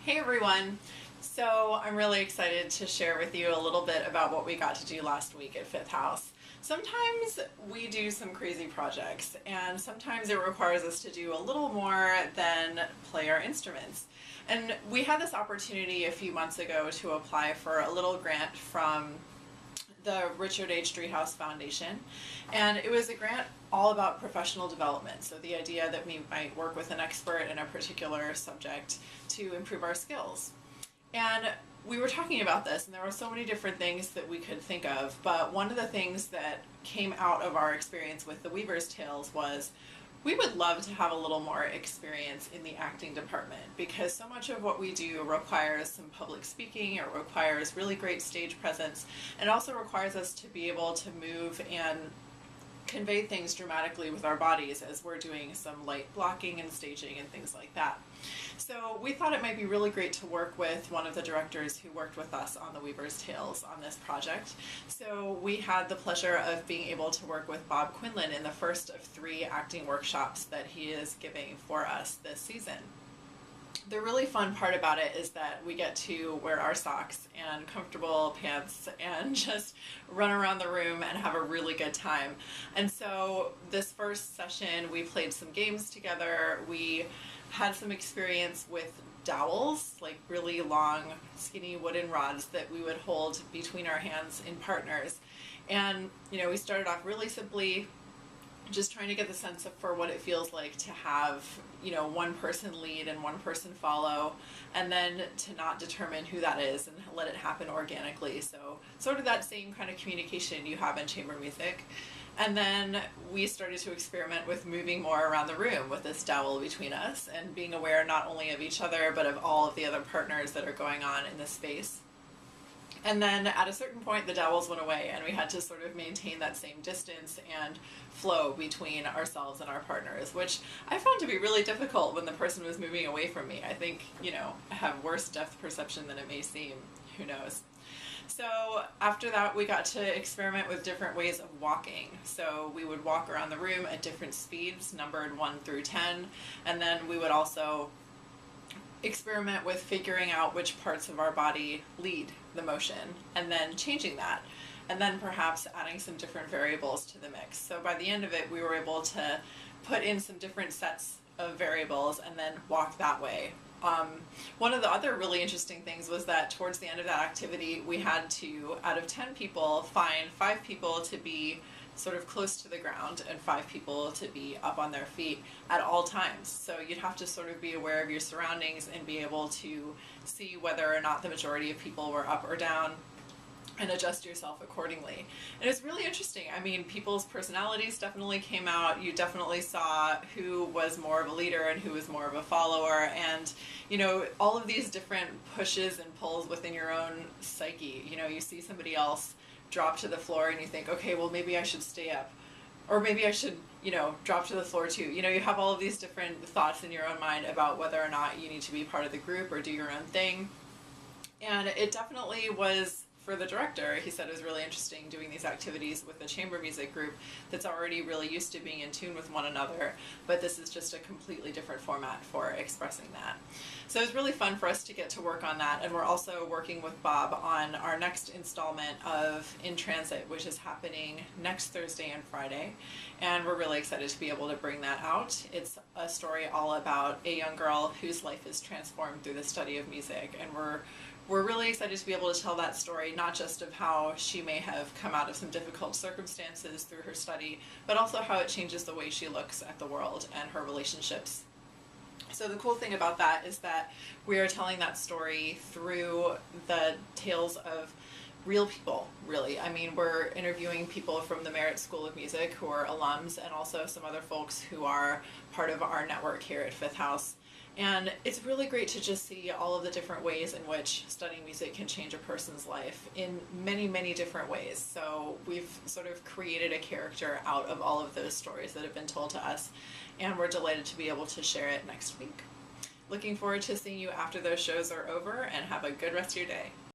Hey everyone! So I'm really excited to share with you a little bit about what we got to do last week at Fifth House. Sometimes we do some crazy projects, and sometimes it requires us to do a little more than play our instruments. And we had this opportunity a few months ago to apply for a little grant from the Richard H. Driehaus Foundation, and it was a grant all about professional development. So the idea that we might work with an expert in a particular subject to improve our skills. And we were talking about this, and there were so many different things that we could think of, but one of the things that came out of our experience with the Weaver's Tales was we would love to have a little more experience in the acting department, because so much of what we do requires some public speaking, it requires really great stage presence, and also requires us to be able to move and convey things dramatically with our bodies as we're doing some light blocking and staging and things like that. So we thought it might be really great to work with one of the directors who worked with us on the Weaver's Tales on this project. So we had the pleasure of being able to work with Bob Quinlan in the first of 3 acting workshops that he is giving for us this season. The really fun part about it is that we get to wear our socks and comfortable pants and just run around the room and have a really good time. And so this first session we played some games together. We had some experience with dowels, like really long skinny wooden rods that we would hold between our hands in partners. And we started off really simply, just trying to get the sense for what it feels like to have, one person lead and one person follow, and then to not determine who that is and let it happen organically. So sort of that same kind of communication you have in chamber music. And then we started to experiment with moving more around the room with this dowel between us and being aware not only of each other but of all of the other partners that are going on in this space. And then at a certain point the dowels went away and we had to sort of maintain that same distance and flow between ourselves and our partners, which I found to be really difficult when the person was moving away from me. I think, I have worse depth perception than it may seem. Who knows? So after that we got to experiment with different ways of walking. So we would walk around the room at different speeds, numbered 1 through 10, and then we would also experiment with figuring out which parts of our body lead the motion and then changing that, and then perhaps adding some different variables to the mix. So by the end of it we were able to put in some different sets of variables and then walk that way. One of the other really interesting things was that towards the end of that activity we had to, out of 10 people, find 5 people to be sort of close to the ground and 5 people to be up on their feet at all times. So you'd have to sort of be aware of your surroundings and be able to see whether or not the majority of people were up or down and adjust yourself accordingly. And it's really interesting. I mean, people's personalities definitely came out. You definitely saw who was more of a leader and who was more of a follower, and all of these different pushes and pulls within your own psyche. You see somebody else drop to the floor and you think, okay, well maybe I should stay up, or maybe I should drop to the floor too. You have all of these different thoughts in your own mind about whether or not you need to be part of the group or do your own thing. And it definitely was, for the director, he said it was really interesting doing these activities with the chamber music group that's already really used to being in tune with one another, but this is just a completely different format for expressing that. So it was really fun for us to get to work on that, and we're also working with Bob on our next installment of In Transit, which is happening next Thursday and Friday, and we're really excited to be able to bring that out. It's a story all about a young girl whose life is transformed through the study of music, and we're really excited to be able to tell that story, not just of how she may have come out of some difficult circumstances through her study, but also how it changes the way she looks at the world and her relationships. So the cool thing about that is that we are telling that story through the tales of real people, really. I mean, we're interviewing people from the Merit School of Music who are alums, and also some other folks who are part of our network here at Fifth House. And it's really great to just see all of the different ways in which studying music can change a person's life in many, many different ways. So we've sort of created a character out of all of those stories that have been told to us, and we're delighted to be able to share it next week. Looking forward to seeing you after those shows are over, and have a good rest of your day.